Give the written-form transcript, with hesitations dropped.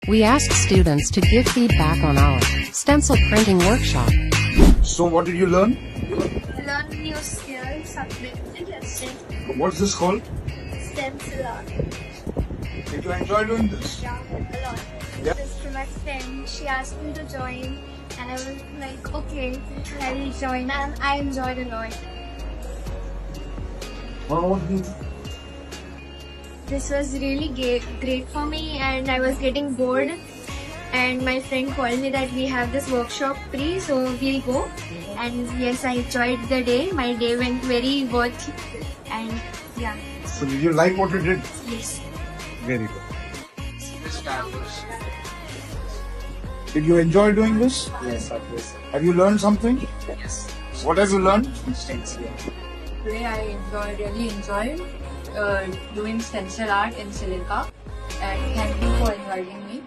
We asked students to give feedback on our stencil printing workshop. So what did you learn? Learn new skills, something interesting. What's this called? Stencil art. Did you enjoy doing this? Yeah, a lot. Yeah. This to my friend, she asked me to join and I was like, okay, I will join, and I enjoyed a lot. What did you think? This was really great for me, and I was getting bored, and my friend called me that we have this workshop free, so we'll go. And yes, I enjoyed the day. My day went very worth, and yeah. So did you like what you did? Yes. Very good. Did you enjoy doing this? Yes, obviously. Have you learned something? Yes. What have you learned? Stencil. Today I really enjoyed doing stencil art in silica, and thank you for inviting me.